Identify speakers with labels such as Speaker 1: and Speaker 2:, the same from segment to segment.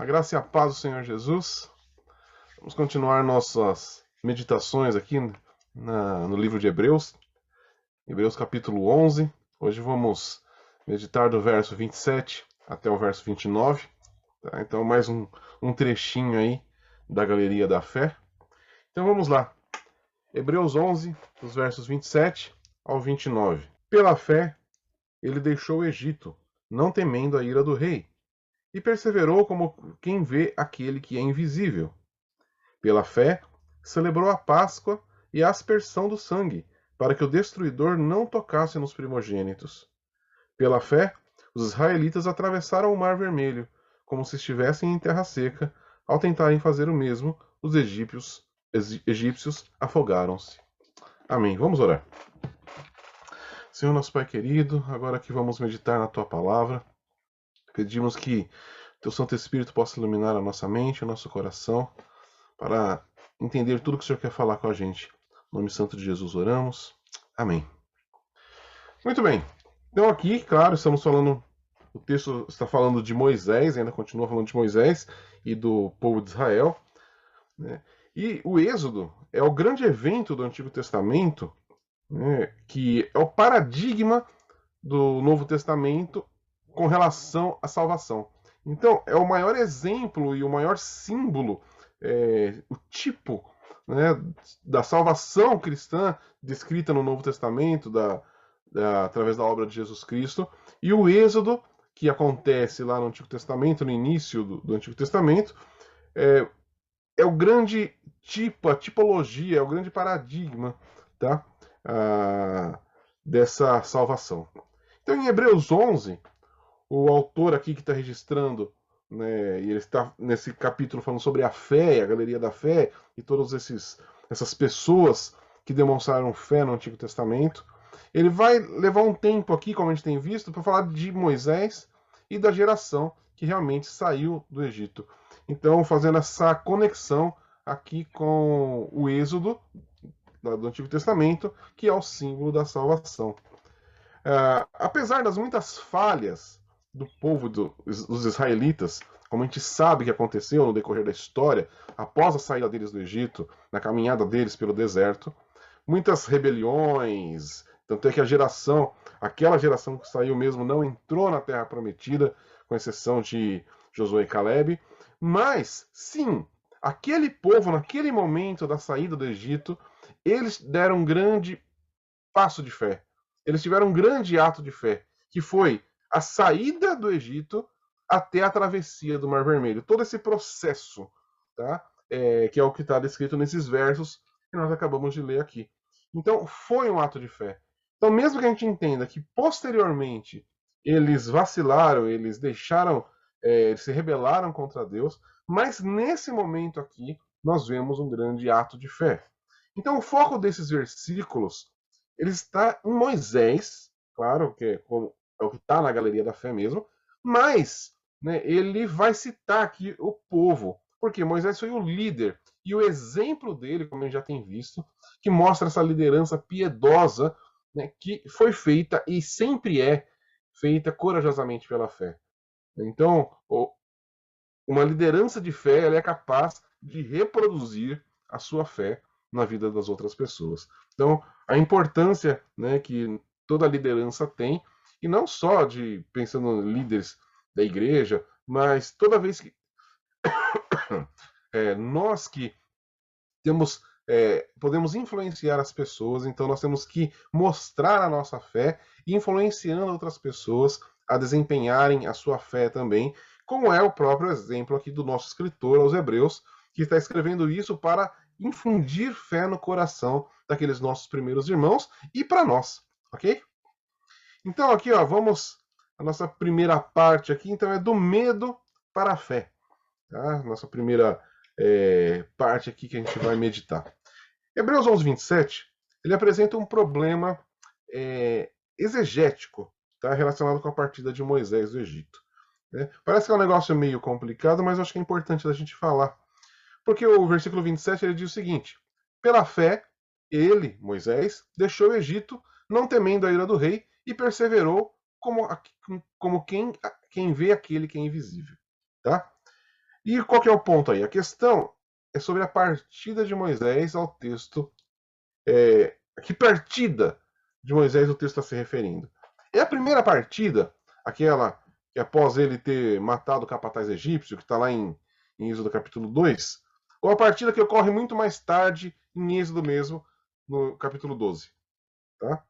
Speaker 1: A graça e a paz do Senhor Jesus. Vamos continuar nossas meditações aqui no livro de Hebreus, Hebreus capítulo 11. Hoje vamos meditar do verso 27 até o verso 29. Tá? Então, mais um trechinho aí da Galeria da Fé. Então, vamos lá. Hebreus 11, dos versos 27 ao 29. Pela fé, ele deixou o Egito, não temendo a ira do rei, e perseverou como quem vê aquele que é invisível. Pela fé, celebrou a Páscoa e a aspersão do sangue, para que o destruidor não tocasse nos primogênitos. Pela fé, os israelitas atravessaram o Mar Vermelho, como se estivessem em terra seca. Ao tentarem fazer o mesmo, os egípcios afogaram-se. Amém. Vamos orar. Senhor nosso Pai querido, agora que vamos meditar na Tua Palavra, pedimos que Teu Santo Espírito possa iluminar a nossa mente, o nosso coração, para entender tudo que o Senhor quer falar com a gente. Em nome santo de Jesus oramos. Amém. Muito bem. Então aqui, claro, estamos falando, o texto está falando de Moisés, ainda continua falando de Moisés e do povo de Israel, né? E o Êxodo é o grande evento do Antigo Testamento, né, que é o paradigma do Novo Testamento com relação à salvação. Então, é o maior exemplo e o maior símbolo, o tipo, né, da salvação cristã descrita no Novo Testamento, através da obra de Jesus Cristo. E o Êxodo, que acontece lá no Antigo Testamento, no início do Antigo Testamento, é o grande tipo, a tipologia, é o grande paradigma, tá? Dessa salvação. Então, em Hebreus 11, o autor aqui que está registrando, né, e ele está nesse capítulo falando sobre a fé, a galeria da fé, e todas essas pessoas que demonstraram fé no Antigo Testamento. Ele vai levar um tempo aqui, como a gente tem visto, para falar de Moisés e da geração que realmente saiu do Egito. Então, fazendo essa conexão aqui com o Êxodo do Antigo Testamento, que é o símbolo da salvação. Apesar das muitas falhas do povo dos israelitas, como a gente sabe que aconteceu no decorrer da história, após a saída deles do Egito, na caminhada deles pelo deserto, muitas rebeliões, tanto é que aquela geração que saiu mesmo, não entrou na Terra Prometida, com exceção de Josué e Caleb, mas, sim, aquele povo, naquele momento da saída do Egito, eles deram um grande passo de fé. Eles tiveram um grande ato de fé, que foi a saída do Egito até a travessia do Mar Vermelho. Todo esse processo, tá? Que é o que está descrito nesses versos que nós acabamos de ler aqui. Então, foi um ato de fé. Então, mesmo que a gente entenda que posteriormente eles vacilaram, eles deixaram, eles se rebelaram contra Deus, mas nesse momento aqui nós vemos um grande ato de fé. Então, o foco desses versículos ele está em Moisés, claro, que é o que está na galeria da fé mesmo, mas, né, ele vai citar aqui o povo, porque Moisés foi o líder, e o exemplo dele, como a gente já tem visto, que mostra essa liderança piedosa, né, que foi feita e sempre é feita corajosamente pela fé. Então, uma liderança de fé ela é capaz de reproduzir a sua fé na vida das outras pessoas. Então, a importância, né, que toda liderança tem, e não só de pensando em líderes da igreja, mas toda vez que nós que temos podemos influenciar as pessoas, então nós temos que mostrar a nossa fé, influenciando outras pessoas a desempenharem a sua fé também, como é o próprio exemplo aqui do nosso escritor aos Hebreus, que está escrevendo isso para infundir fé no coração daqueles nossos primeiros irmãos e para nós, ok? Então aqui, ó, vamos a nossa primeira parte aqui, então é do medo para a fé, tá? Nossa primeira parte aqui que a gente vai meditar. Hebreus 11, 27, ele apresenta um problema exegético, tá? Relacionado com a partida de Moisés do Egito. Né? Parece que é um negócio meio complicado, mas eu acho que é importante da gente falar. Porque o versículo 27 ele diz o seguinte: pela fé, ele, Moisés, deixou o Egito, não temendo a ira do rei, e perseverou como quem vê aquele que é invisível. Tá? E qual que é o ponto aí? A questão é sobre a partida de Moisés ao texto. Que partida de Moisés o texto está se referindo? É a primeira partida, aquela que após ele ter matado o capataz egípcio, que está lá em Êxodo capítulo 2, ou a partida que ocorre muito mais tarde, em Êxodo mesmo, no capítulo 12. Tá?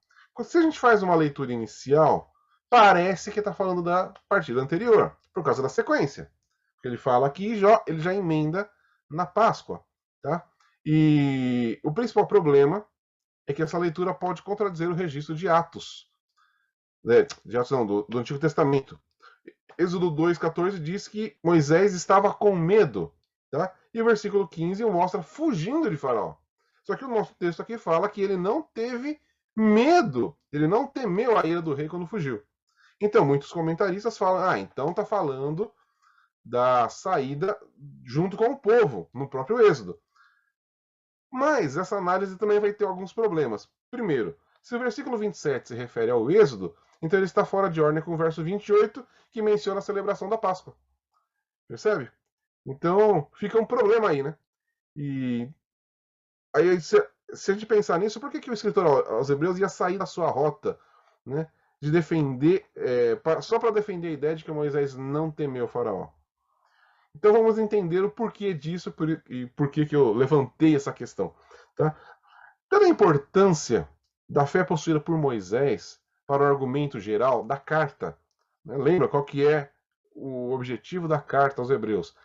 Speaker 1: Se a gente faz uma leitura inicial, parece que está falando da partida anterior, por causa da sequência. Ele fala aqui, ele já emenda na Páscoa. Tá? E o principal problema é que essa leitura pode contradizer o registro de Atos. De Atos não, do Antigo Testamento. Êxodo 2,14 diz que Moisés estava com medo. Tá? E o versículo 15 mostra fugindo de Faraó. Só que o nosso texto aqui fala que ele não teve medo, ele não temeu a ira do rei quando fugiu. Então, muitos comentaristas falam, então está falando da saída junto com o povo, no próprio Êxodo. Mas essa análise também vai ter alguns problemas. Primeiro, se o versículo 27 se refere ao Êxodo, então ele está fora de ordem com o verso 28, que menciona a celebração da Páscoa. Percebe? Então, fica um problema aí, né? E aí, se a gente pensar nisso, por que o escritor aos Hebreus ia sair da sua rota, né? De defender, só para defender a ideia de que Moisés não temeu o faraó? Então vamos entender o porquê disso e por que eu levantei essa questão. Tá? Pela importância da fé possuída por Moisés para o argumento geral da carta, né? Lembra qual que é o objetivo da carta aos Hebreus?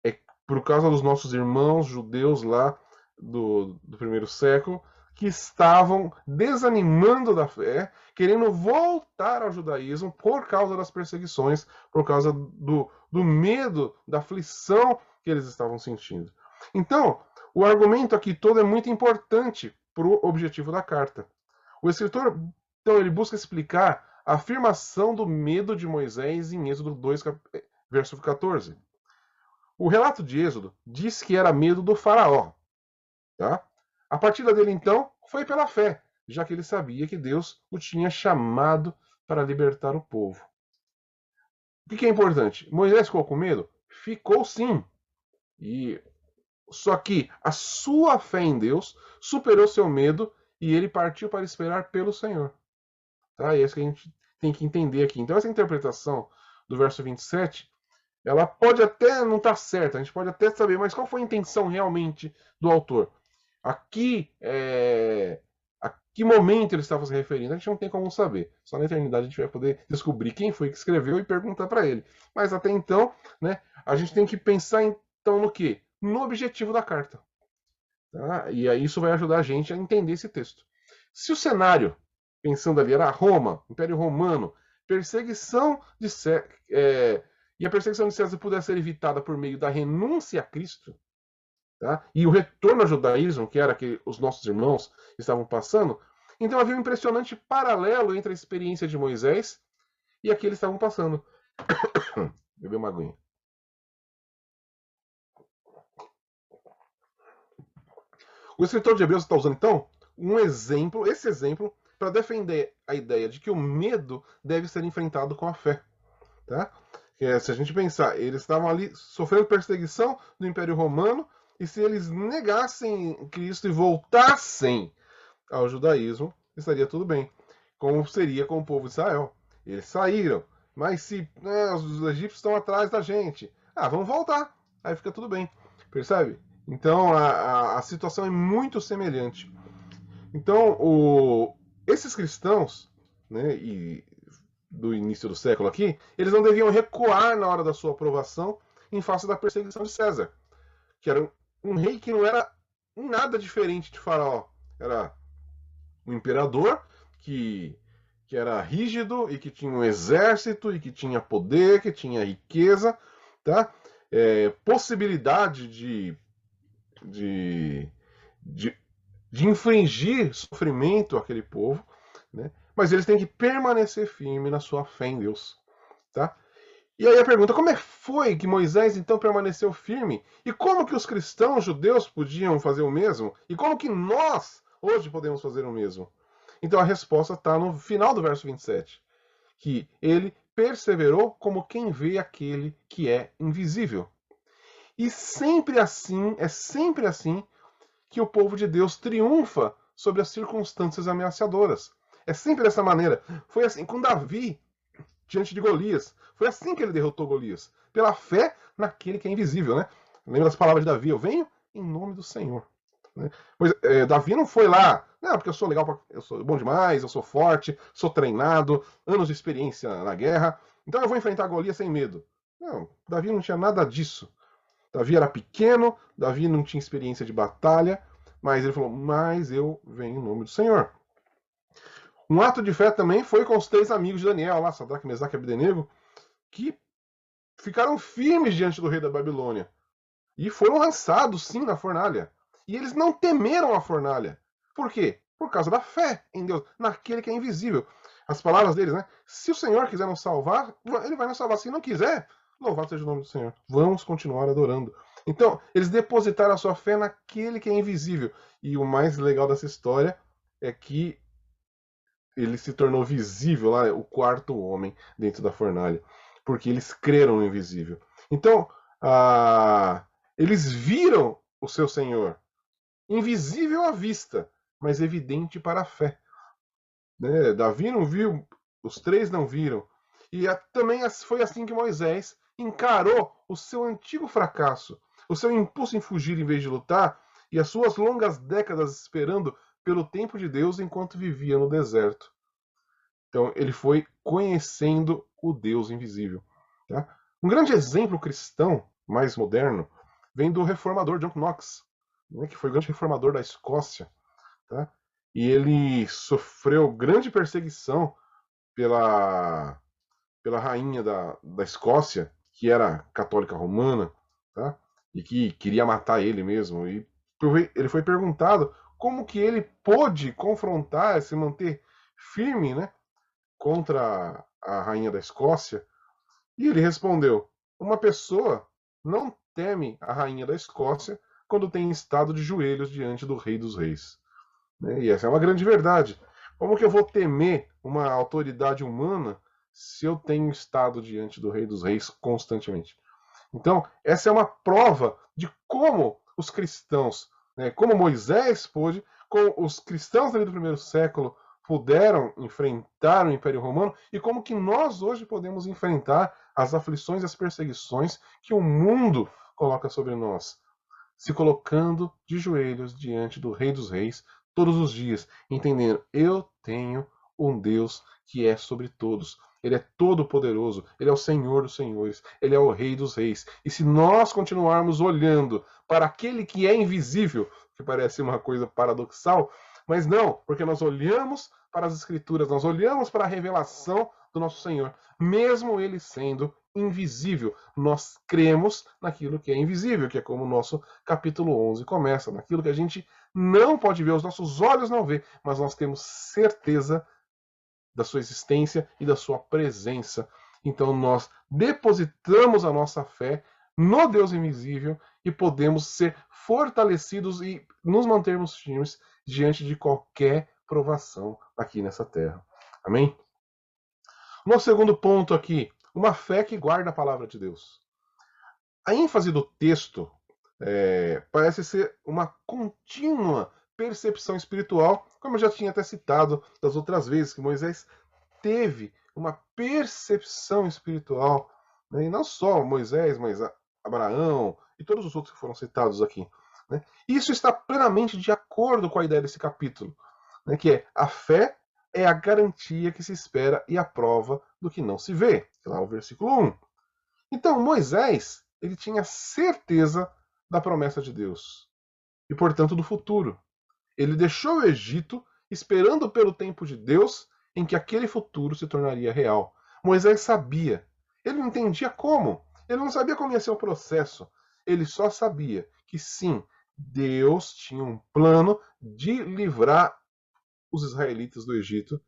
Speaker 1: É por causa dos nossos irmãos judeus lá do primeiro século que estavam desanimando da fé, querendo voltar ao judaísmo por causa das perseguições, por causa do medo, da aflição que eles estavam sentindo. Então, o argumento aqui todo é muito importante para o objetivo da carta. O escritor, então, ele busca explicar a afirmação do medo de Moisés em Êxodo 2, verso 14. O relato de Êxodo diz que era medo do faraó. Tá? A partida dele, então, foi pela fé, já que ele sabia que Deus o tinha chamado para libertar o povo. O que é importante? Moisés ficou com medo? Ficou sim. Só que a sua fé em Deus superou seu medo e ele partiu para esperar pelo Senhor. Tá? E é isso que a gente tem que entender aqui. Então, essa interpretação do verso 27, ela pode até não estar certa, a gente pode até saber, mas qual foi a intenção realmente do autor? Aqui, a que momento ele estava se referindo, a gente não tem como saber. Só na eternidade a gente vai poder descobrir quem foi que escreveu e perguntar para ele. Mas até então, né, a gente tem que pensar então no quê? No objetivo da carta. Tá? E aí isso vai ajudar a gente a entender esse texto. Se o cenário, pensando ali, era Roma, Império Romano, perseguição de César, e a perseguição de César pudesse ser evitada por meio da renúncia a Cristo, tá? E o retorno ao judaísmo, que era que os nossos irmãos estavam passando, então havia um impressionante paralelo entre a experiência de Moisés e a que eles estavam passando. Beber uma aguinha. O escritor de Hebreus está usando, então, esse exemplo, para defender a ideia de que o medo deve ser enfrentado com a fé. Tá? Se a gente pensar, eles estavam ali sofrendo perseguição do Império Romano, e se eles negassem Cristo e voltassem ao judaísmo, estaria tudo bem. Como seria com o povo de Israel. Eles saíram, mas se os egípcios estão atrás da gente, vamos voltar, aí fica tudo bem. Percebe? Então a situação é muito semelhante. Então, esses cristãos, né, do início do século aqui, eles não deviam recuar na hora da sua aprovação em face da perseguição de César, que era um rei que não era nada diferente de Faraó. Era um imperador que era rígido e que tinha um exército e que tinha poder, que tinha riqueza, tá? Possibilidade de infringir sofrimento àquele povo, né? Mas eles têm que permanecer firme na sua fé em Deus, tá? E aí a pergunta, como foi que Moisés então permaneceu firme? E como que os cristãos judeus podiam fazer o mesmo? E como que nós hoje podemos fazer o mesmo? Então a resposta está no final do verso 27, que ele perseverou como quem vê aquele que é invisível. E sempre assim, é sempre assim que o povo de Deus triunfa sobre as circunstâncias ameaçadoras. É sempre dessa maneira. Foi assim com Davi diante de Golias. Foi assim que ele derrotou Golias. Pela fé naquele que é invisível, né? Lembra das palavras de Davi? Eu venho em nome do Senhor. Né? Pois, Davi não foi lá, não, porque eu sou legal, eu sou bom demais, eu sou forte, sou treinado, anos de experiência na guerra, então eu vou enfrentar Golias sem medo. Não, Davi não tinha nada disso. Davi era pequeno, Davi não tinha experiência de batalha, mas ele falou: mas eu venho em nome do Senhor. Um ato de fé também foi com os 3 amigos de Daniel, lá, Sadraque, Mesaque e Abdenego, que ficaram firmes diante do rei da Babilônia e foram lançados, sim, na fornalha. E eles não temeram a fornalha. Por quê? Por causa da fé em Deus, naquele que é invisível. As palavras deles, né? Se o Senhor quiser nos salvar, ele vai nos salvar. Se não quiser, louvado seja o nome do Senhor. Vamos continuar adorando. Então, eles depositaram a sua fé naquele que é invisível. E o mais legal dessa história é que ele se tornou visível lá, o quarto homem dentro da fornalha, porque eles creram no invisível. Então, eles viram o seu Senhor, invisível à vista, mas evidente para a fé. Né? Davi não viu, os 3 não viram. E também foi assim que Moisés encarou o seu antigo fracasso, o seu impulso em fugir em vez de lutar, e as suas longas décadas esperando pelo tempo de Deus enquanto vivia no deserto. Então, ele foi conhecendo o Deus invisível. Tá? Um grande exemplo cristão, mais moderno, vem do reformador John Knox, né, que foi o grande reformador da Escócia. Tá? E ele sofreu grande perseguição pela, pela rainha da Escócia, que era católica romana, tá? E que queria matar ele mesmo. E ele foi perguntado como que ele pôde confrontar, se manter firme, né, contra a rainha da Escócia, e ele respondeu: uma pessoa não teme a rainha da Escócia quando tem estado de joelhos diante do Rei dos Reis. E essa é uma grande verdade. Como que eu vou temer uma autoridade humana se eu tenho estado diante do Rei dos Reis constantemente? Então, essa é uma prova de como os cristãos, né, como Moisés pôde, como os cristãos ali do primeiro século puderam enfrentar o Império Romano e como que nós hoje podemos enfrentar as aflições e as perseguições que o mundo coloca sobre nós, se colocando de joelhos diante do Rei dos Reis todos os dias, entendendo: eu tenho um Deus que é sobre todos. Ele é todo-poderoso, ele é o Senhor dos senhores, ele é o Rei dos reis. E se nós continuarmos olhando para aquele que é invisível, que parece uma coisa paradoxal, mas não, porque nós olhamos para as Escrituras, nós olhamos para a revelação do nosso Senhor, mesmo ele sendo invisível. Nós cremos naquilo que é invisível, que é como o nosso capítulo 11 começa, naquilo que a gente não pode ver, os nossos olhos não vê, mas nós temos certeza da sua existência e da sua presença. Então nós depositamos a nossa fé no Deus invisível e podemos ser fortalecidos e nos mantermos firmes diante de qualquer provação aqui nessa terra. Amém? No segundo ponto aqui, uma fé que guarda a palavra de Deus. A ênfase do texto parece ser uma contínua percepção espiritual, como eu já tinha até citado das outras vezes, que Moisés teve uma percepção espiritual, né? E não só Moisés, mas Abraão e todos os outros que foram citados aqui. Né? Isso está plenamente de acordo com a ideia desse capítulo, né? Que é: a fé é a garantia que se espera e a prova do que não se vê. Lá o versículo 1. Então, Moisés, ele tinha certeza da promessa de Deus e, portanto, do futuro. Ele deixou o Egito esperando pelo tempo de Deus em que aquele futuro se tornaria real. Moisés sabia. Ele não entendia como. Ele não sabia como ia ser o processo. Ele só sabia que sim, Deus tinha um plano de livrar os israelitas do Egito.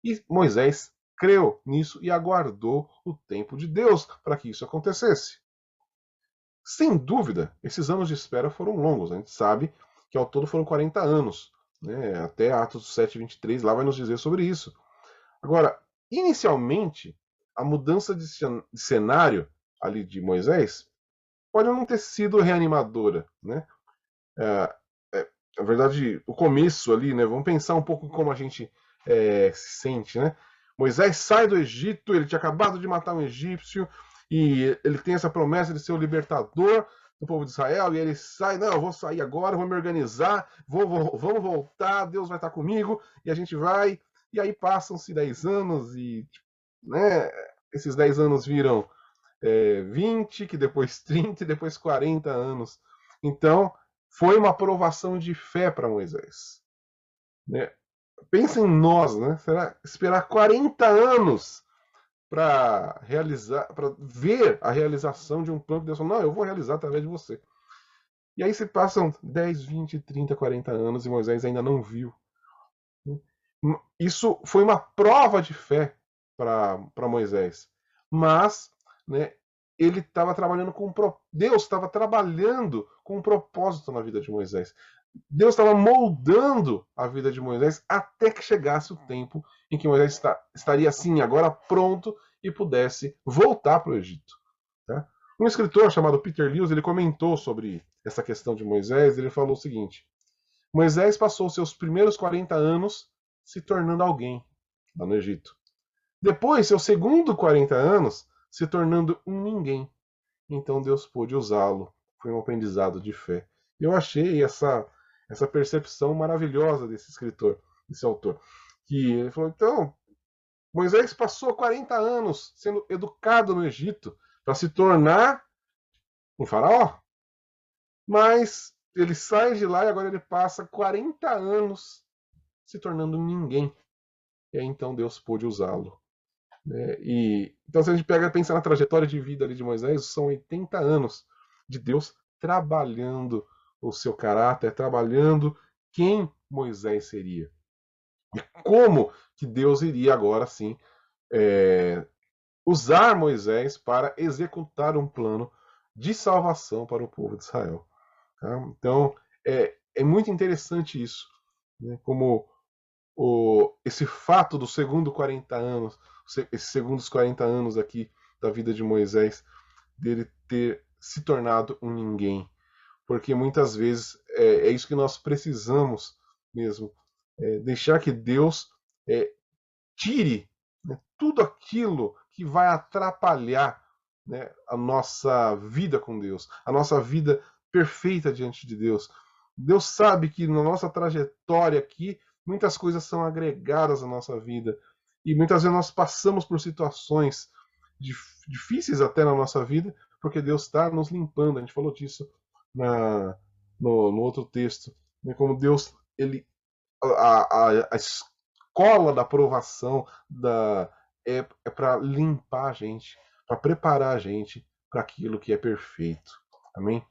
Speaker 1: E Moisés creu nisso e aguardou o tempo de Deus para que isso acontecesse. Sem dúvida, esses anos de espera foram longos. A gente sabe que ao todo foram 40 anos. Né? Até Atos 7:23 lá vai nos dizer sobre isso. Agora, inicialmente, a mudança de cenário ali de Moisés pode não ter sido reanimadora, né? Na verdade, o começo ali, né? Vamos pensar um pouco como a gente se sente, né? Moisés sai do Egito, ele tinha acabado de matar um egípcio, e ele tem essa promessa de ser o libertador do povo de Israel, e ele sai, não, eu vou sair agora, vou me organizar, vamos voltar, Deus vai estar comigo, e a gente vai, e aí passam-se 10 anos, e né, esses 10 anos viram 20, que depois 30 e depois 40 anos. Então, foi uma provação de fé para Moisés. Né? Pensa em nós, né? Será esperar 40 anos para realizar, para ver a realização de um plano que Deus falou, não, eu vou realizar através de você. E aí se passam 10, 20, 30, 40 anos e Moisés ainda não viu. Isso foi uma prova de fé para Moisés. Mas, né, ele estava trabalhando com Deus estava trabalhando com um propósito na vida de Moisés. Deus estava moldando a vida de Moisés até que chegasse o tempo em que Moisés estaria assim, agora pronto e pudesse voltar para o Egito. Tá? Um escritor chamado Peter Lewis, ele comentou sobre essa questão de Moisés, ele falou o seguinte: Moisés passou seus primeiros 40 anos se tornando alguém lá no Egito. Depois, seus segundos 40 anos se tornando um ninguém. Então Deus pôde usá-lo. Foi um aprendizado de fé. Eu achei essa percepção maravilhosa desse escritor, desse autor. Que ele falou, então, Moisés passou 40 anos sendo educado no Egito para se tornar um faraó. Mas ele sai de lá e agora ele passa 40 anos se tornando ninguém. E aí então Deus pôde usá-lo. Então, se a gente pensa na trajetória de vida ali de Moisés, são 80 anos de Deus trabalhando o seu caráter, trabalhando quem Moisés seria. E como que Deus iria agora sim usar Moisés para executar um plano de salvação para o povo de Israel. Tá? Então, é muito interessante isso, né? Como esse fato dos segundos 40 anos, esses segundos 40 anos aqui da vida de Moisés, dele ter se tornado um ninguém. Porque muitas vezes é isso que nós precisamos mesmo. Deixar que Deus tire, né, tudo aquilo que vai atrapalhar, né, a nossa vida com Deus, a nossa vida perfeita diante de Deus. Deus sabe que na nossa trajetória aqui, muitas coisas são agregadas à nossa vida. E muitas vezes nós passamos por situações difíceis até na nossa vida, porque Deus está nos limpando. A gente falou disso no outro texto. Né? Como Deus, a escola da aprovação é para limpar a gente, para preparar a gente para aquilo que é perfeito. Amém?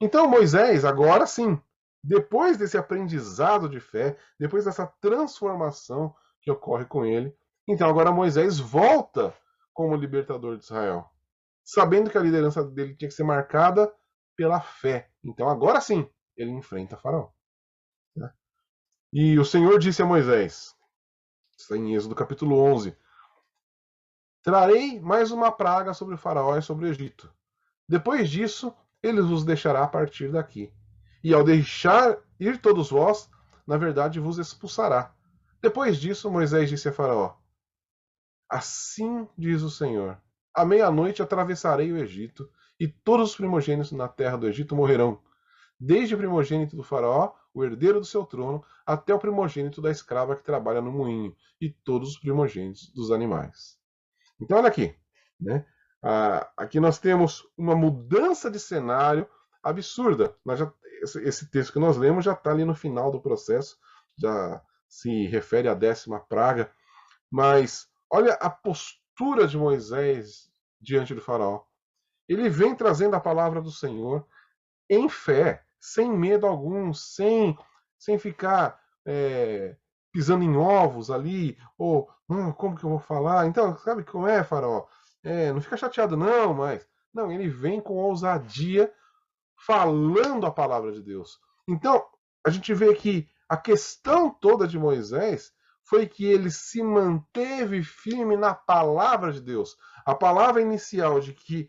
Speaker 1: Então Moisés, agora sim, depois desse aprendizado de fé, depois dessa transformação que ocorre com ele, então agora Moisés volta como libertador de Israel, sabendo que a liderança dele tinha que ser marcada pela fé. Então agora sim, ele enfrenta Faraó. E o Senhor disse a Moisés, está em Êxodo capítulo 11, trarei mais uma praga sobre o Faraó e sobre o Egito. Depois disso, ele vos deixará partir daqui. E ao deixar ir todos vós, na verdade vos expulsará. Depois disso, Moisés disse a Faraó, assim diz o Senhor, à meia-noite atravessarei o Egito, e todos os primogênitos na terra do Egito morrerão, desde o primogênito do Faraó, o herdeiro do seu trono, até o primogênito da escrava que trabalha no moinho, e todos os primogênitos dos animais. Então, olha aqui, né? Aqui nós temos uma mudança de cenário absurda. Esse texto que nós lemos já está ali no final do processo, já se refere à 10ª praga, mas olha a postura de Moisés diante do faraó. Ele vem trazendo a palavra do Senhor em fé, sem medo algum, sem ficar pisando em ovos ali, ou como que eu vou falar? Então, sabe como é, faraó? Não fica chateado não, mas não, ele vem com ousadia falando a palavra de Deus. Então, a gente vê que a questão toda de Moisés foi que ele se manteve firme na palavra de Deus. A palavra inicial de que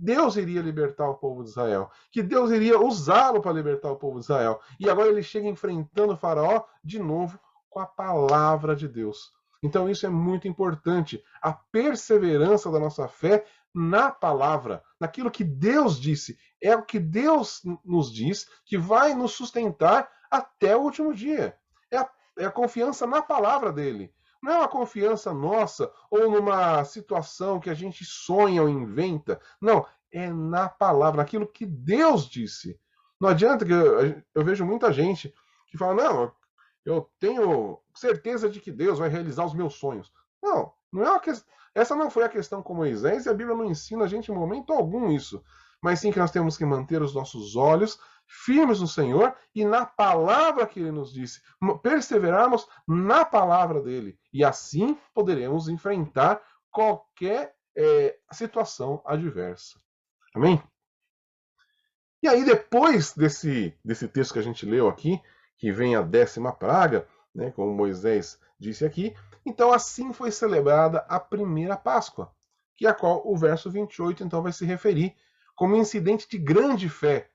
Speaker 1: Deus iria libertar o povo de Israel, que Deus iria usá-lo para libertar o povo de Israel. E agora ele chega enfrentando o faraó de novo com a palavra de Deus. Então isso é muito importante, a perseverança da nossa fé na palavra, naquilo que Deus disse. É o que Deus nos diz que vai nos sustentar até o último dia. É a confiança na palavra dele. Não é uma confiança nossa ou numa situação que a gente sonha ou inventa. Não, é na palavra, naquilo que Deus disse. Não adianta que eu vejo muita gente que fala, não, eu tenho certeza de que Deus vai realizar os meus sonhos. Não, não é uma questão. Essa não foi a questão com Moisés e a Bíblia não ensina a gente em momento algum isso. Mas sim que nós temos que manter os nossos olhos firmes no Senhor e na palavra que ele nos disse. Perseverarmos na palavra dele. E assim poderemos enfrentar qualquer situação adversa. Amém? E aí, depois desse texto que a gente leu aqui, que vem a 10ª praga, né, como Moisés disse aqui, então assim foi celebrada a primeira Páscoa, que é a qual o verso 28 então vai se referir como incidente de grande fé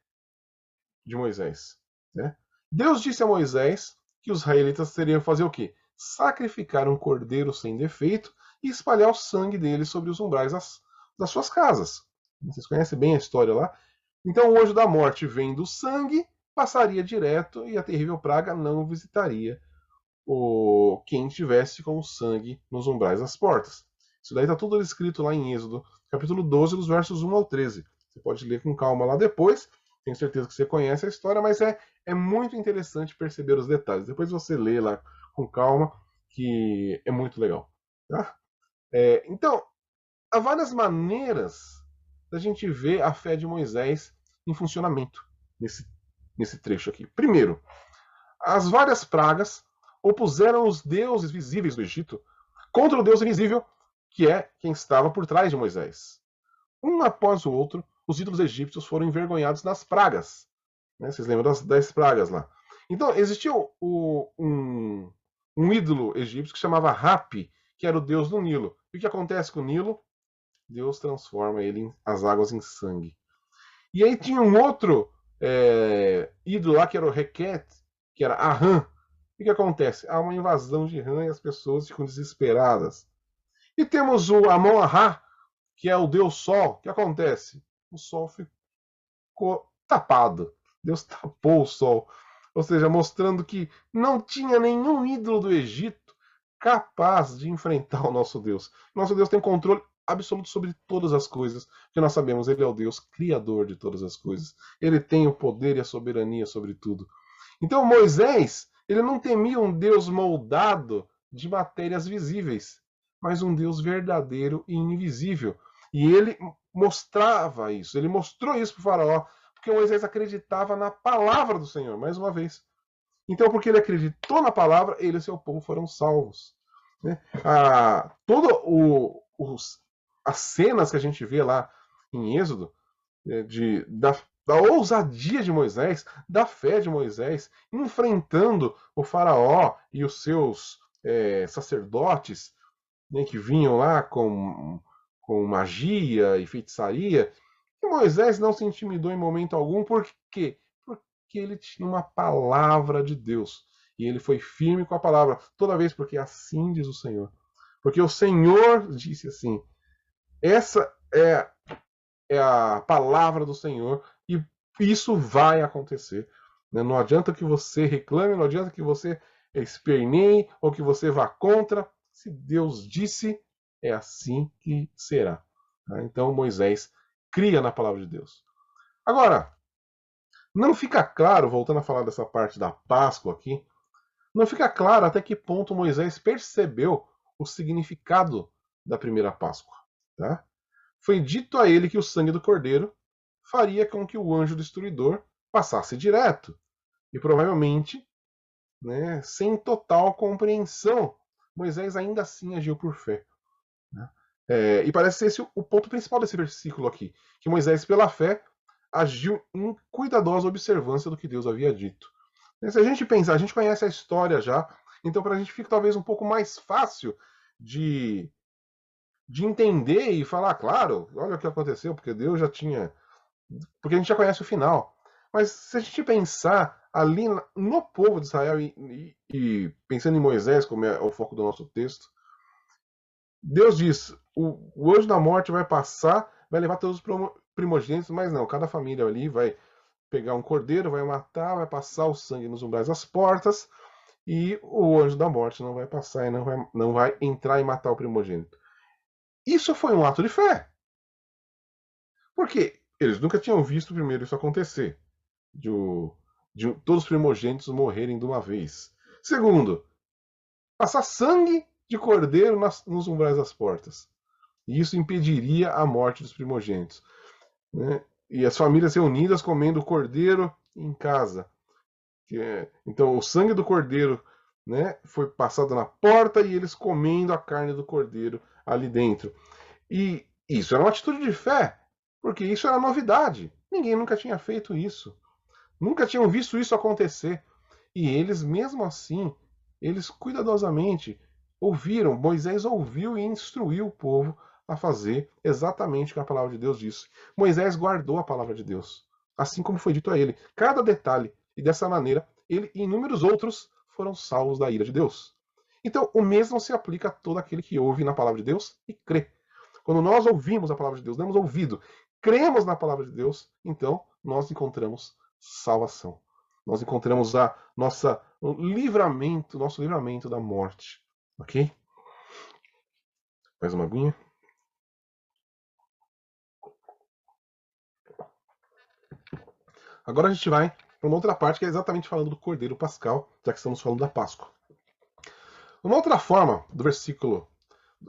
Speaker 1: de Moisés. Né? Deus disse a Moisés que os israelitas teriam que fazer o quê? Sacrificar um cordeiro sem defeito e espalhar o sangue dele sobre os umbrais das suas casas. Vocês conhecem bem a história lá. Então o anjo da morte, vendo o sangue, passaria direto e a terrível praga não visitaria quem estivesse com o sangue nos umbrais das portas. Isso daí está tudo escrito lá em Êxodo, capítulo 12, dos versos 1 ao 13. Você pode ler com calma lá depois. Tenho certeza que você conhece a história, mas é muito interessante perceber os detalhes. Depois você lê lá com calma, que é muito legal. Tá? Então, há várias maneiras da gente ver a fé de Moisés em funcionamento nesse trecho aqui. Primeiro, as várias pragas opuseram os deuses visíveis do Egito contra o Deus invisível, que é quem estava por trás de Moisés. Um após o outro, os ídolos egípcios foram envergonhados nas pragas. Né? Vocês lembram das pragas lá? Então, existia um ídolo egípcio que chamava Hapi, que era o deus do Nilo. E o que acontece com o Nilo? Deus transforma as águas em sangue. E aí tinha um outro ídolo lá, que era o Requet, que era a rã. O que acontece? Há uma invasão de rã e as pessoas ficam desesperadas. E temos o Amon-Ra, que é o deus Sol. O que acontece? O Sol ficou tapado. Deus tapou o Sol. Ou seja, mostrando que não tinha nenhum ídolo do Egito capaz de enfrentar o nosso Deus. Nosso Deus tem controle absoluto sobre todas as coisas, que nós sabemos, ele é o Deus criador de todas as coisas. Ele tem o poder e a soberania sobre tudo. Então Moisés, ele não temia um Deus moldado de matérias visíveis, mas um Deus verdadeiro e invisível. E ele mostrava isso, ele mostrou isso para o faraó, porque Moisés acreditava na palavra do Senhor, mais uma vez. Então, porque ele acreditou na palavra, ele e seu povo foram salvos. Né? As cenas que a gente vê lá em Êxodo, da ousadia de Moisés, da fé de Moisés, enfrentando o faraó e os seus sacerdotes, né, que vinham lá com magia e feitiçaria, e Moisés não se intimidou em momento algum. Por quê? Porque ele tinha uma palavra de Deus. E ele foi firme com a palavra, toda vez, porque assim diz o Senhor. Porque o Senhor disse assim. Essa é a palavra do Senhor e isso vai acontecer. Né? Não adianta que você reclame, não adianta que você esperneie ou que você vá contra. Se Deus disse, é assim que será. Tá? Então Moisés cria na palavra de Deus. Agora, não fica claro, voltando a falar dessa parte da Páscoa aqui, não fica claro até que ponto Moisés percebeu o significado da primeira Páscoa. Tá? Foi dito a ele que o sangue do cordeiro faria com que o anjo destruidor passasse direto. E provavelmente, né, sem total compreensão, Moisés ainda assim agiu por fé. Né? E parece ser esse o ponto principal desse versículo aqui, que Moisés, pela fé, agiu em cuidadosa observância do que Deus havia dito. Se a gente pensar, a gente conhece a história já, então para a gente fica talvez um pouco mais fácil de de entender e falar, claro, olha o que aconteceu, porque Deus já tinha. Porque a gente já conhece o final. Mas se a gente pensar ali no povo de Israel e pensando em Moisés, como é o foco do nosso texto, Deus diz: o anjo da morte vai passar, vai levar todos os primogênitos, mas não, cada família ali vai pegar um cordeiro, vai matar, vai passar o sangue nos umbrais das portas, e o anjo da morte não vai passar e não vai entrar e matar o primogênito. Isso foi um ato de fé. Porque eles nunca tinham visto primeiro isso acontecer. De todos os primogênitos morrerem de uma vez. Segundo, passar sangue de cordeiro nos umbrais das portas. E isso impediria a morte dos primogênitos. Né? E as famílias reunidas comendo o cordeiro em casa. Então, o sangue do cordeiro, né, foi passado na porta e eles comendo a carne do cordeiro ali dentro. E isso era uma atitude de fé, porque isso era novidade. Ninguém nunca tinha feito isso. Nunca tinham visto isso acontecer. E eles, mesmo assim, eles cuidadosamente ouviram, Moisés ouviu e instruiu o povo a fazer exatamente o que a palavra de Deus disse. Moisés guardou a palavra de Deus, assim como foi dito a ele, cada detalhe. E dessa maneira, ele e inúmeros outros foram salvos da ira de Deus. Então, o mesmo se aplica a todo aquele que ouve na palavra de Deus e crê. Quando nós ouvimos a palavra de Deus, damos ouvido, cremos na palavra de Deus, então nós encontramos salvação. Nós encontramos nosso livramento da morte. Ok? Mais uma aguinha. Agora a gente vai para uma outra parte que é exatamente falando do Cordeiro Pascal, já que estamos falando da Páscoa. Uma outra forma do versículo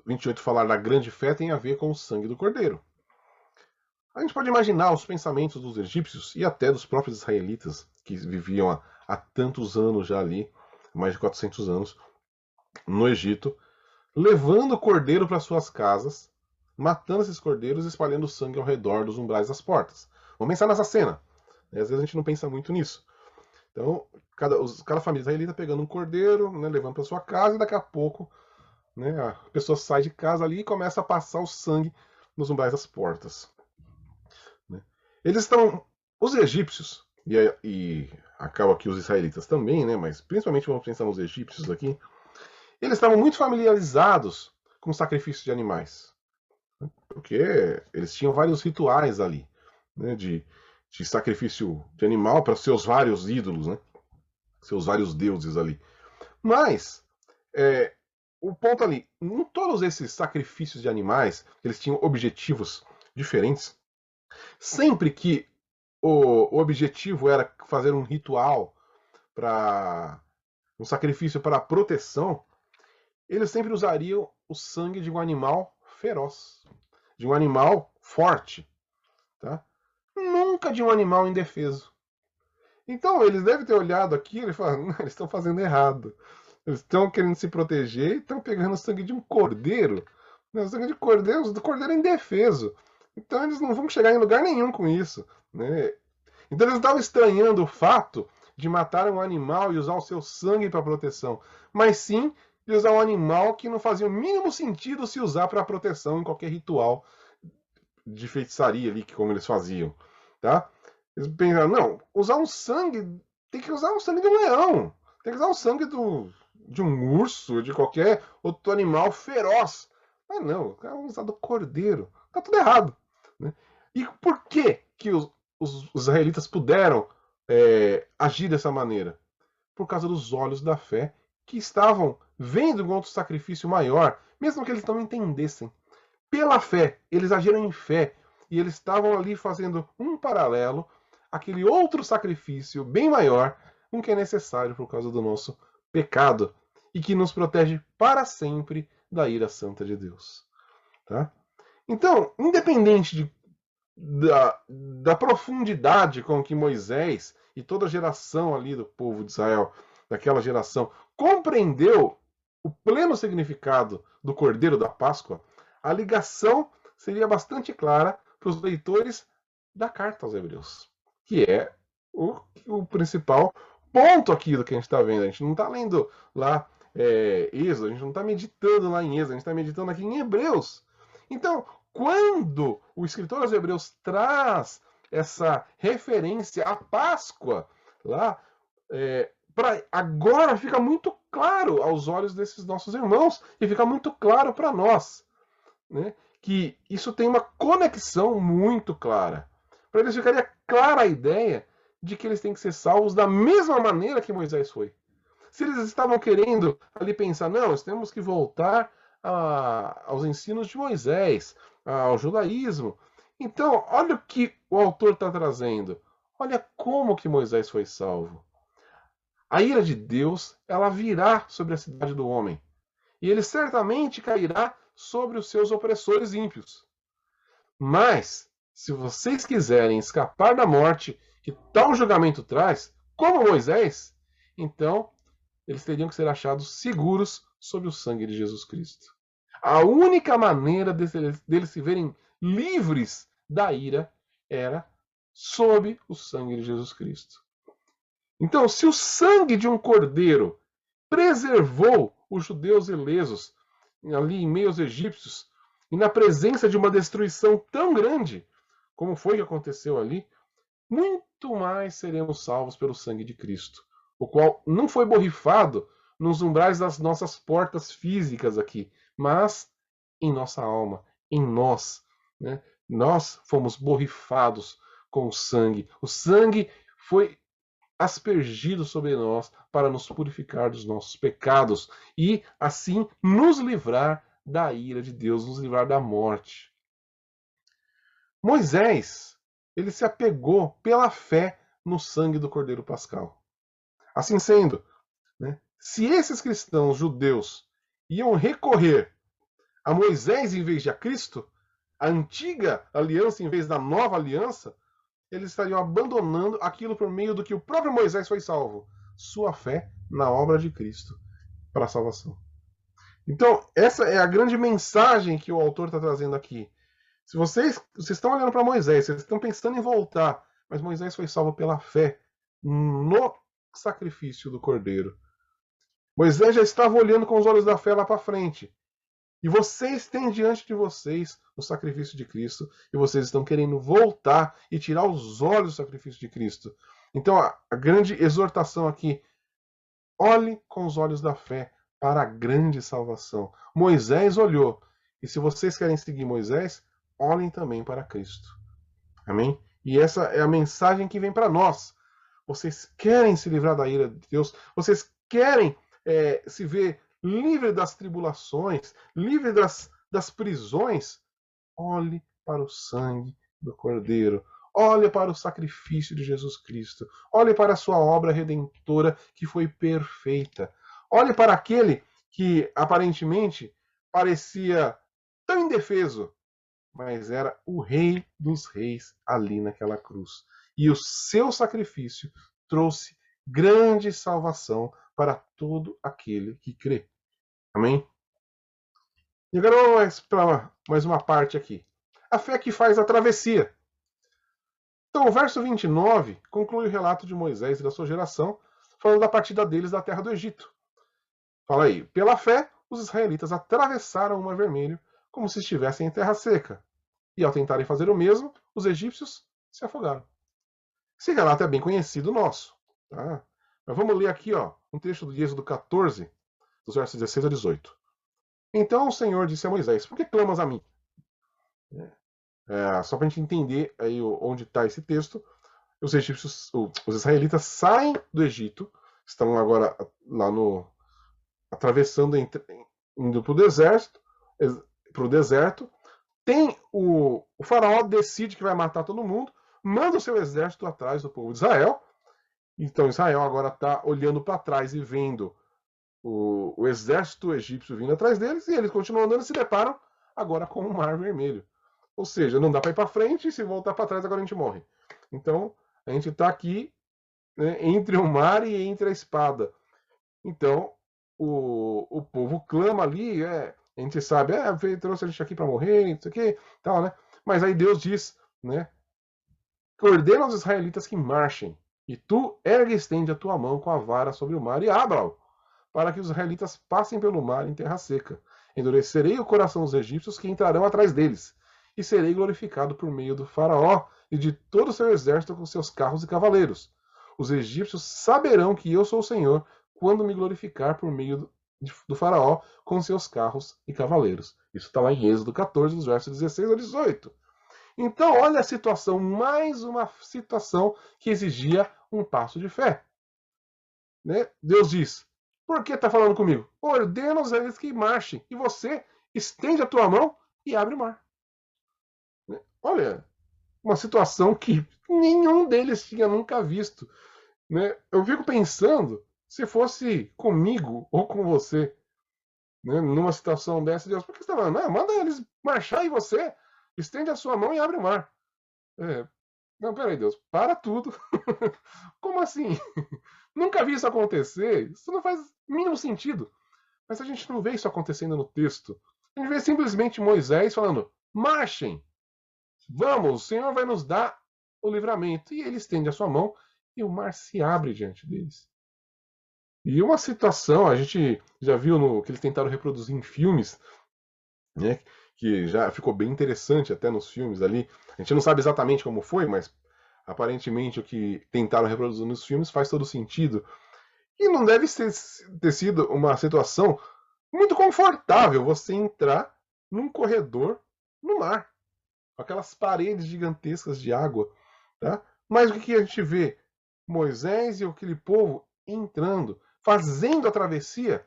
Speaker 1: 28 falar da grande fé tem a ver com o sangue do Cordeiro. A gente pode imaginar os pensamentos dos egípcios e até dos próprios israelitas que viviam há tantos anos já ali, mais de 400 anos, no Egito, levando o cordeiro para suas casas, matando esses cordeiros e espalhando sangue ao redor dos umbrais das portas. Vamos pensar nessa cena. Às vezes a gente não pensa muito nisso. Então, cada família israelita pegando um cordeiro, né, levando para sua casa, e daqui a pouco, né, a pessoa sai de casa ali e começa a passar o sangue nos umbrais das portas. Né? Eles estão. Os egípcios, e acaba aqui os israelitas também, né, mas principalmente vamos pensar nos egípcios aqui, eles estavam muito familiarizados com o sacrifício de animais. Porque eles tinham vários rituais ali, né, de sacrifício de animal para seus vários ídolos, né, seus vários deuses ali. Mas, o ponto ali, em todos esses sacrifícios de animais, eles tinham objetivos diferentes. Sempre que o objetivo era fazer um ritual para um sacrifício para proteção, eles sempre usariam o sangue de um animal feroz, de um animal forte, tá? Nunca de um animal indefeso. Então eles devem ter olhado aquilo e falado, eles estão fazendo errado. Eles estão querendo se proteger e estão pegando o sangue de um cordeiro. O sangue de cordeiro, do cordeiro é indefeso. Então eles não vão chegar em lugar nenhum com isso. Né? Então eles estavam estranhando o fato de matar um animal e usar o seu sangue para proteção. Mas sim de usar um animal que não fazia o mínimo sentido se usar para proteção em qualquer ritual de feitiçaria ali, como eles faziam. Tá? Eles pensaram, não, usar um sangue, tem que usar um sangue de um leão. Tem que usar um sangue de um urso, de qualquer outro animal feroz. Mas não, o cara usar do cordeiro. Tá tudo errado. Né? E por que os israelitas puderam agir dessa maneira? Por causa dos olhos da fé, que estavam vendo um outro sacrifício maior, mesmo que eles não entendessem. Pela fé, eles agiram em fé e eles estavam ali fazendo um paralelo àquele outro sacrifício bem maior, um que é necessário por causa do nosso pecado e que nos protege para sempre da ira santa de Deus. Tá? Então, independente da profundidade com que Moisés e toda a geração ali do povo de Israel, daquela geração, compreendeu o pleno significado do Cordeiro da Páscoa, a ligação seria bastante clara para os leitores da carta aos Hebreus, que é o principal ponto aqui do que a gente está vendo. A gente não está lendo lá Êxodo, a gente não está meditando lá em Êxodo, a gente está meditando aqui em Hebreus. Então, quando o escritor aos Hebreus traz essa referência à Páscoa, lá, agora fica muito claro aos olhos desses nossos irmãos e fica muito claro para nós, né, que isso tem uma conexão muito clara. Para eles ficaria clara a ideia de que eles têm que ser salvos da mesma maneira que Moisés foi. Se eles estavam querendo ali pensar, não, nós temos que voltar aos ensinos de Moisés, ao judaísmo. Então, olha o que o autor está trazendo. Olha como que Moisés foi salvo. A ira de Deus, ela virá sobre a cidade do homem. E ele certamente cairá sobre os seus opressores ímpios. Mas, se vocês quiserem escapar da morte que tal julgamento traz, como Moisés, então eles teriam que ser achados seguros sob o sangue de Jesus Cristo. A única maneira deles se verem livres da ira era sob o sangue de Jesus Cristo. Então, se o sangue de um cordeiro preservou os judeus ilesos ali em meio aos egípcios e na presença de uma destruição tão grande como foi que aconteceu ali, muito mais seremos salvos pelo sangue de Cristo, o qual não foi borrifado nos umbrais das nossas portas físicas aqui, mas em nossa alma, em nós, né? Nós fomos borrifados com o sangue. O sangue foi aspergido sobre nós para nos purificar dos nossos pecados e assim nos livrar da ira de Deus, nos livrar da morte. Moisés, ele se apegou pela fé no sangue do Cordeiro Pascal. Assim sendo, né, se esses cristãos judeus iam recorrer a Moisés em vez de a Cristo, a antiga aliança em vez da nova aliança, eles estariam abandonando aquilo por meio do que o próprio Moisés foi salvo, sua fé na obra de Cristo para a salvação. Então, essa é a grande mensagem que o autor está trazendo aqui. Se vocês estão olhando para Moisés, vocês estão pensando em voltar, mas Moisés foi salvo pela fé no sacrifício do Cordeiro. Moisés já estava olhando com os olhos da fé lá para frente. E vocês têm diante de vocês o sacrifício de Cristo, e vocês estão querendo voltar e tirar os olhos do sacrifício de Cristo. Então, a grande exortação aqui, olhe com os olhos da fé para a grande salvação. Moisés olhou, e se vocês querem seguir Moisés, olhem também para Cristo. Amém? E essa é a mensagem que vem para nós. Vocês querem se livrar da ira de Deus? Vocês querem se ver livre das tribulações, livre das prisões? Olhe para o sangue do Cordeiro. Olhe para o sacrifício de Jesus Cristo. Olhe para a sua obra redentora que foi perfeita. Olhe para aquele que aparentemente parecia tão indefeso, mas era o Rei dos Reis ali naquela cruz. E o seu sacrifício trouxe grande salvação para todo aquele que crê. Amém? E agora vamos para mais uma parte aqui. A fé que faz a travessia. Então, o verso 29 conclui o relato de Moisés e da sua geração, falando da partida deles da terra do Egito. Fala aí, pela fé, os israelitas atravessaram o Mar Vermelho como se estivessem em terra seca. E ao tentarem fazer o mesmo, os egípcios se afogaram. Esse relato é bem conhecido nosso. Tá? Mas vamos ler aqui um trecho do Êxodo 14, dos versos 16 a 18. Então o Senhor disse a Moisés, por que clamas a mim? Só para a gente entender aí onde está esse texto, os israelitas saem do Egito, estão agora lá atravessando, indo para o deserto. Tem o faraó decide que vai matar todo mundo, manda o seu exército atrás do povo de Israel. Então Israel agora está olhando para trás e vendo o exército egípcio vindo atrás deles, e eles continuam andando e se deparam agora com o Mar Vermelho. Ou seja, não dá para ir para frente, e se voltar para trás agora a gente morre. Então a gente está aqui, né, entre o mar e entre a espada. Então o povo clama ali, a gente sabe, trouxe a gente aqui para morrer, isso aqui, tal, né? Mas aí Deus diz, né? Ordena aos israelitas que marchem, e tu ergue e estende a tua mão com a vara sobre o mar e abra-o, para que os israelitas passem pelo mar em terra seca. Endurecerei o coração dos egípcios que entrarão atrás deles, e serei glorificado por meio do faraó e de todo o seu exército com seus carros e cavaleiros. Os egípcios saberão que eu sou o Senhor quando me glorificar por meio do faraó com seus carros e cavaleiros. Isso está lá em Êxodo 14, dos versos 16 a 18. Então, olha a situação, mais uma situação que exigia um passo de fé. Né? Deus diz, por que está falando comigo? Ordena aos eles que marchem, e você estende a tua mão e abre o mar. Né? Olha, uma situação que nenhum deles tinha nunca visto. Né? Eu fico pensando, se fosse comigo ou com você, né, numa situação dessa, Deus, por que você está falando? Não, manda eles marchar e você estende a sua mão e abre o mar. Não, peraí, Deus, para tudo. Como assim? Nunca vi isso acontecer. Isso não faz mínimo sentido. Mas a gente não vê isso acontecendo no texto. A gente vê simplesmente Moisés falando: marchem, vamos, o Senhor vai nos dar o livramento. E ele estende a sua mão e o mar se abre diante deles. E uma situação, a gente já viu no que eles tentaram reproduzir em filmes, né, que já ficou bem interessante até nos filmes ali. A gente não sabe exatamente como foi, mas aparentemente o que tentaram reproduzir nos filmes faz todo sentido. E não deve ter sido uma situação muito confortável você entrar num corredor no mar, com aquelas paredes gigantescas de água. Tá? Mas o que a gente vê? Moisés e aquele povo entrando, fazendo a travessia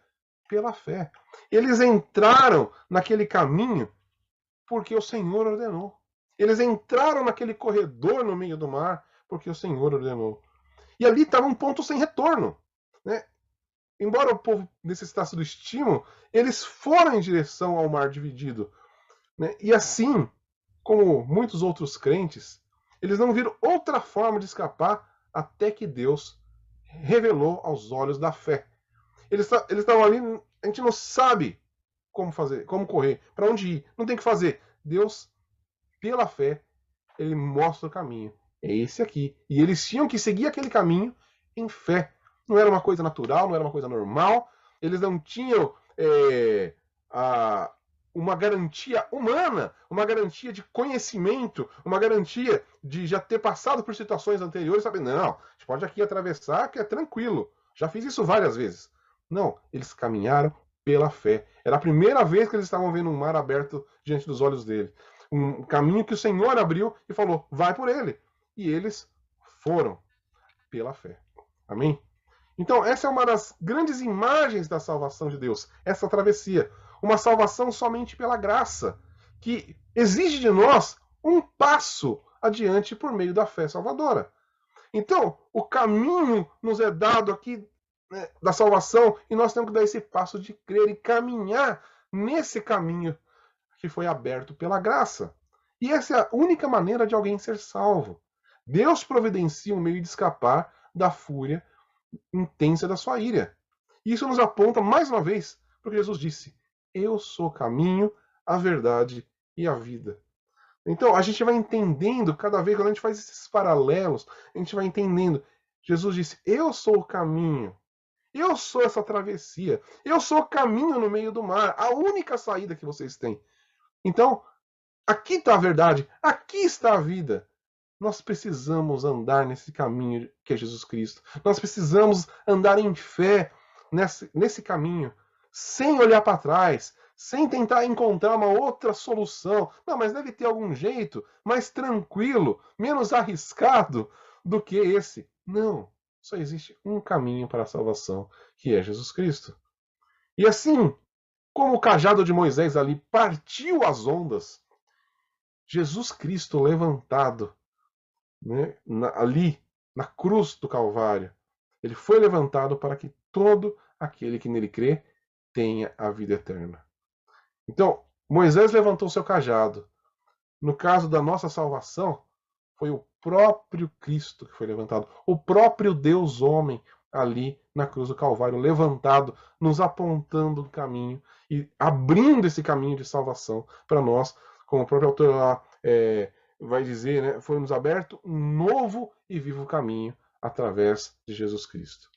Speaker 1: pela fé. Eles entraram naquele caminho porque o Senhor ordenou. Eles entraram naquele corredor no meio do mar porque o Senhor ordenou. E ali estava um ponto sem retorno. Né? Embora o povo necessitasse do estímulo, eles foram em direção ao mar dividido. Né? E assim, como muitos outros crentes, eles não viram outra forma de escapar até que Deus revelou aos olhos da fé. Eles estavam ali, a gente não sabe como fazer, como correr, para onde ir, não tem o que fazer. Deus, pela fé, ele mostra o caminho. É esse aqui. E eles tinham que seguir aquele caminho em fé. Não era uma coisa natural, não era uma coisa normal. Eles não tinham uma garantia humana, uma garantia de conhecimento, uma garantia de já ter passado por situações anteriores, sabe? Não, a gente pode aqui atravessar, que é tranquilo. Já fiz isso várias vezes. Não, eles caminharam pela fé. Era a primeira vez que eles estavam vendo um mar aberto diante dos olhos dele. Um caminho que o Senhor abriu e falou, vai por ele. E eles foram pela fé. Amém? Então, essa é uma das grandes imagens da salvação de Deus, essa travessia. Uma salvação somente pela graça, que exige de nós um passo adiante por meio da fé salvadora. Então, o caminho nos é dado aqui, né, da salvação, e nós temos que dar esse passo de crer e caminhar nesse caminho que foi aberto pela graça. E essa é a única maneira de alguém ser salvo. Deus providencia um meio de escapar da fúria intensa da sua ira. E isso nos aponta mais uma vez para o que Jesus disse: eu sou o caminho, a verdade e a vida. Então a gente vai entendendo cada vez, quando a gente faz esses paralelos, a gente vai entendendo. Jesus disse: eu sou o caminho, eu sou essa travessia, eu sou o caminho no meio do mar, a única saída que vocês têm. Então, aqui está a verdade, aqui está a vida. Nós precisamos andar nesse caminho que é Jesus Cristo. Nós precisamos andar em fé nesse caminho, sem olhar para trás, sem tentar encontrar uma outra solução. Não, mas deve ter algum jeito mais tranquilo, menos arriscado do que esse. Não, só existe um caminho para a salvação, que é Jesus Cristo. E assim, como o cajado de Moisés ali partiu as ondas, Jesus Cristo levantado, né, ali na cruz do Calvário, ele foi levantado para que todo aquele que nele crê tenha a vida eterna. Então, Moisés levantou seu cajado. No caso da nossa salvação, foi o próprio Cristo que foi levantado, o próprio Deus homem ali na cruz do Calvário, levantado, nos apontando o caminho e abrindo esse caminho de salvação para nós, como o próprio autor lá vai dizer, né, foi-nos aberto um novo e vivo caminho através de Jesus Cristo.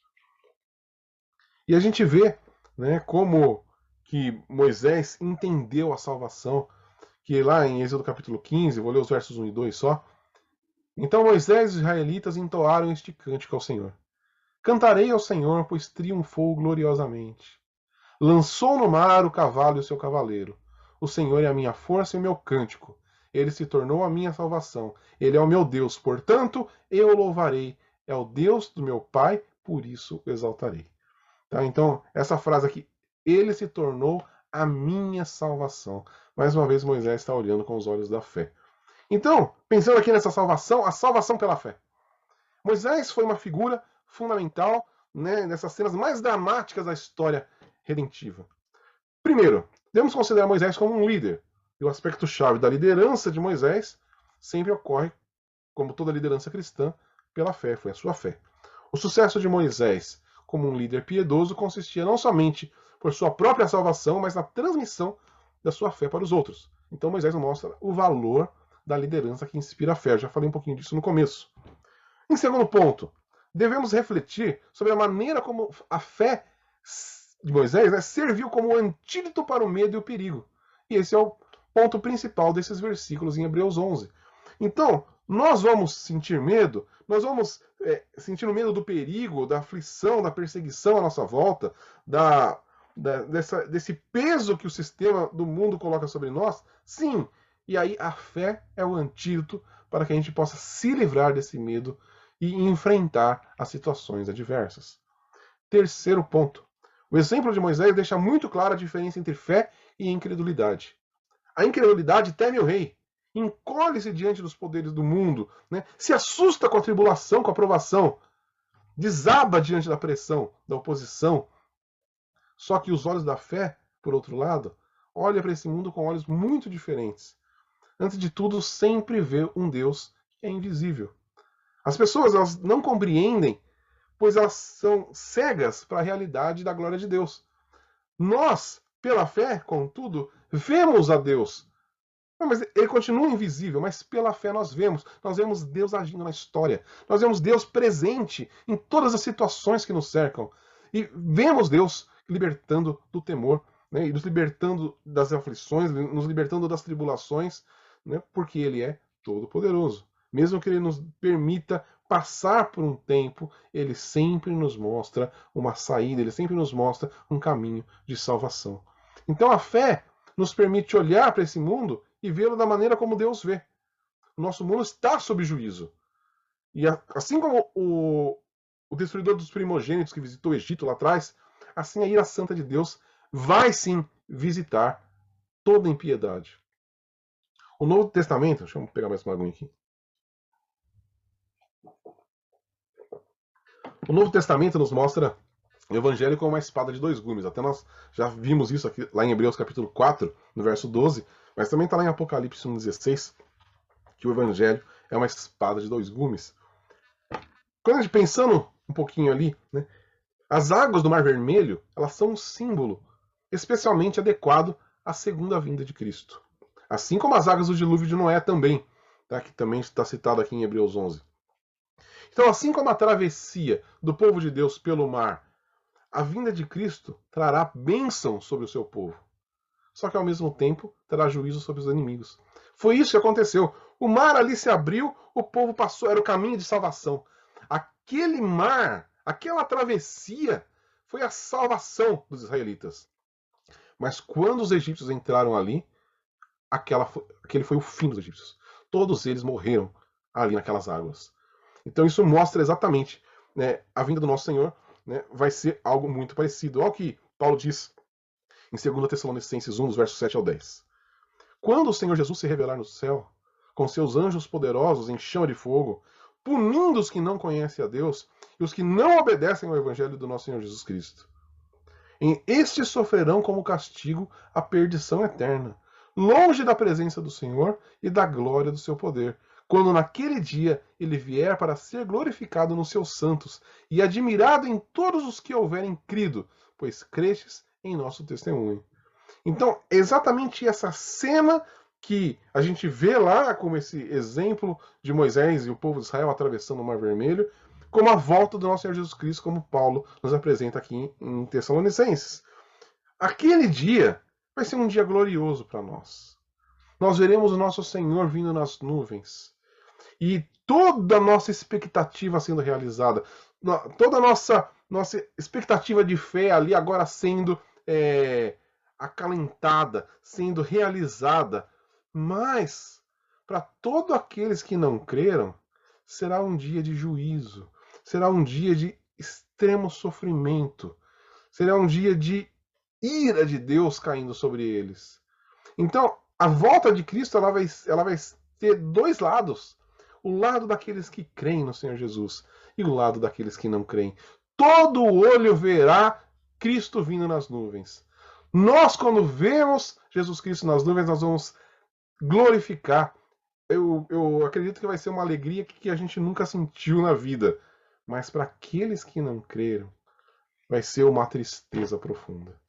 Speaker 1: E a gente vê, né, como que Moisés entendeu a salvação, que lá em Êxodo capítulo 15, vou ler os versos 1 e 2 só. Então Moisés e os israelitas entoaram este cântico ao Senhor. Cantarei ao Senhor, pois triunfou gloriosamente. Lançou no mar o cavalo e o seu cavaleiro. O Senhor é a minha força e o meu cântico. Ele se tornou a minha salvação. Ele é o meu Deus, portanto, eu o louvarei. É o Deus do meu Pai, por isso o exaltarei. Tá? Então, essa frase aqui, ele se tornou a minha salvação. Mais uma vez, Moisés está olhando com os olhos da fé. Então, pensando aqui nessa salvação, a salvação pela fé. Moisés foi uma figura fundamental, né, nessas cenas mais dramáticas da história redentiva. Primeiro, devemos considerar Moisés como um líder. E o aspecto chave da liderança de Moisés sempre ocorre, como toda liderança cristã, pela fé, foi a sua fé. O sucesso de Moisés como um líder piedoso consistia não somente por sua própria salvação, mas na transmissão da sua fé para os outros. Então Moisés mostra o valor da liderança que inspira a fé. Eu já falei um pouquinho disso no começo. Em segundo ponto, devemos refletir sobre a maneira como a fé de Moisés, né, serviu como antídoto para o medo e o perigo. E esse é o ponto principal desses versículos em Hebreus 11. Então, nós vamos sentir medo, nós vamos sentir o medo do perigo, da aflição, da perseguição à nossa volta, desse peso que o sistema do mundo coloca sobre nós? Sim. E aí a fé é o antídoto para que a gente possa se livrar desse medo e enfrentar as situações adversas. Terceiro ponto. O exemplo de Moisés deixa muito clara a diferença entre fé e incredulidade. A incredulidade teme o rei, encolhe-se diante dos poderes do mundo, né? Se assusta com a tribulação, com a provação, desaba diante da pressão, da oposição. Só que os olhos da fé, por outro lado, olham para esse mundo com olhos muito diferentes. Antes de tudo, sempre vê um Deus que é invisível. As pessoas elas não compreendem, pois elas são cegas para a realidade da glória de Deus. Nós, pela fé, contudo, vemos a Deus. Mas ele continua invisível, mas pela fé nós vemos. Nós vemos Deus agindo na história. Nós vemos Deus presente em todas as situações que nos cercam. E vemos Deus libertando do temor, né, e nos libertando das aflições, nos libertando das tribulações, né, porque ele é todo-poderoso. Mesmo que ele nos permita passar por um tempo, ele sempre nos mostra uma saída, ele sempre nos mostra um caminho de salvação. Então a fé nos permite olhar para esse mundo e vê-lo da maneira como Deus vê. O nosso mundo está sob juízo. E assim como o destruidor dos primogênitos que visitou o Egito lá atrás, assim a ira santa de Deus vai sim visitar toda impiedade. O Novo Testamento, deixa eu pegar mais uma aguinha aqui. O Novo Testamento nos mostra o Evangelho como uma espada de dois gumes. Até nós já vimos isso aqui lá em Hebreus capítulo 4, no verso 12, mas também está lá em Apocalipse 1,16, que o Evangelho é uma espada de dois gumes. Quando a gente pensando um pouquinho ali, né, as águas do Mar Vermelho, elas são um símbolo especialmente adequado à segunda vinda de Cristo. Assim como as águas do dilúvio de Noé também, tá, que também está citado aqui em Hebreus 11. Então, assim como a travessia do povo de Deus pelo mar, a vinda de Cristo trará bênção sobre o seu povo. Só que ao mesmo tempo terá juízo sobre os inimigos. Foi isso que aconteceu. O mar ali se abriu, o povo passou, era o caminho de salvação. Aquele mar, aquela travessia, foi a salvação dos israelitas. Mas quando os egípcios entraram ali, aquele foi o fim dos egípcios. Todos eles morreram ali naquelas águas. Então isso mostra exatamente, né, a vinda do nosso Senhor, né, vai ser algo muito parecido. Olha o que Paulo diz em 2 Tessalonicenses 1, dos versos 7 ao 10. Quando o Senhor Jesus se revelar no céu, com seus anjos poderosos em chama de fogo, punindo os que não conhecem a Deus e os que não obedecem ao Evangelho do nosso Senhor Jesus Cristo. Estes sofrerão como castigo a perdição eterna, longe da presença do Senhor e da glória do seu poder, quando naquele dia ele vier para ser glorificado nos seus santos e admirado em todos os que houverem crido, pois crestes em nosso testemunho. Então, exatamente essa cena que a gente vê lá como esse exemplo de Moisés e o povo de Israel atravessando o Mar Vermelho, como a volta do nosso Senhor Jesus Cristo, como Paulo nos apresenta aqui em Tessalonicenses. aquele dia vai ser um dia glorioso para nós. Nós veremos o nosso Senhor vindo nas nuvens. E toda a nossa expectativa sendo realizada. Toda a nossa expectativa de fé ali agora sendo acalentada, sendo realizada. Mas, para todos aqueles que não creram, será um dia de juízo. Será um dia de extremo sofrimento. Será um dia de ira de Deus caindo sobre eles. Então, a volta de Cristo ela vai ter dois lados. O lado daqueles que creem no Senhor Jesus e o lado daqueles que não creem. Todo olho verá Cristo vindo nas nuvens. Nós, quando vemos Jesus Cristo nas nuvens, nós vamos glorificar. Eu acredito que vai ser uma alegria que a gente nunca sentiu na vida. Mas para aqueles que não creram, vai ser uma tristeza profunda.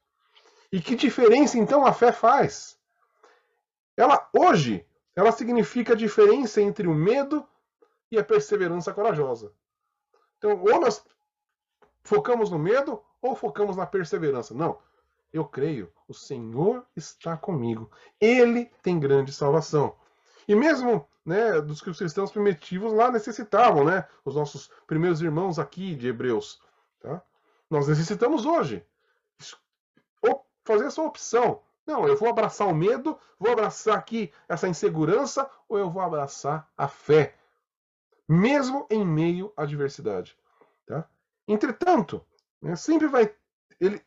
Speaker 1: E que diferença então a fé faz? Hoje, ela significa a diferença entre o medo e a perseverança corajosa. Então, ou nós focamos no medo ou focamos na perseverança. Não, eu creio, o Senhor está comigo. Ele tem grande salvação. E mesmo dos que os cristãos primitivos lá necessitavam, os nossos primeiros irmãos aqui de Hebreus. Tá? Nós necessitamos hoje fazer essa opção. Não, eu vou abraçar o medo, vou abraçar aqui essa insegurança, ou eu vou abraçar a fé, mesmo em meio à adversidade. Tá? Entretanto, sempre ele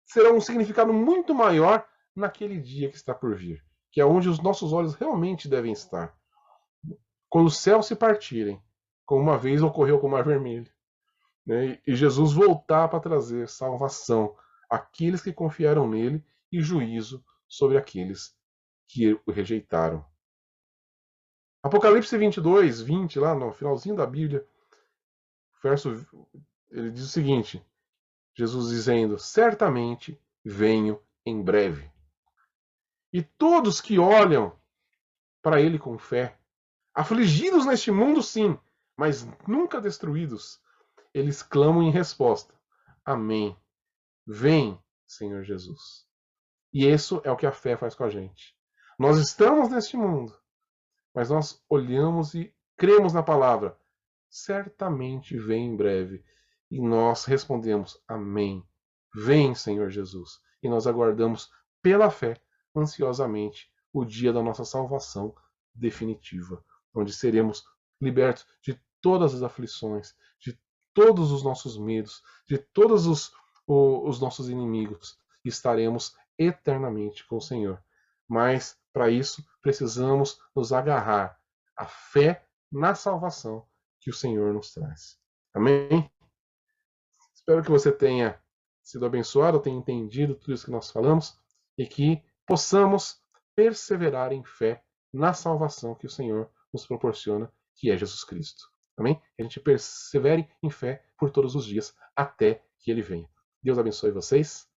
Speaker 1: será um significado muito maior naquele dia que está por vir, que é onde os nossos olhos realmente devem estar. Quando os céus se partirem, como uma vez ocorreu com o Mar Vermelho, e Jesus voltar para trazer salvação àqueles que confiaram nele e juízo sobre aqueles que o rejeitaram. Apocalipse 22, 20, lá no finalzinho da Bíblia, ele diz o seguinte, Jesus dizendo, certamente venho em breve. E todos que olham para ele com fé, afligidos neste mundo sim, mas nunca destruídos, eles clamam em resposta, amém, vem, Senhor Jesus. E isso é o que a fé faz com a gente. Nós estamos neste mundo, mas nós olhamos e cremos na palavra. Certamente vem em breve. E nós respondemos, amém. Vem, Senhor Jesus. E nós aguardamos pela fé, ansiosamente, o dia da nossa salvação definitiva, onde seremos libertos de todas as aflições, de todos os nossos medos, de todos os nossos inimigos. E estaremos eternamente com o Senhor. Mas, para isso, precisamos nos agarrar à fé na salvação que o Senhor nos traz. Amém? Espero que você tenha sido abençoado, tenha entendido tudo isso que nós falamos e que possamos perseverar em fé na salvação que o Senhor nos proporciona, que é Jesus Cristo. Amém? Que a gente persevere em fé por todos os dias até que Ele venha. Deus abençoe vocês.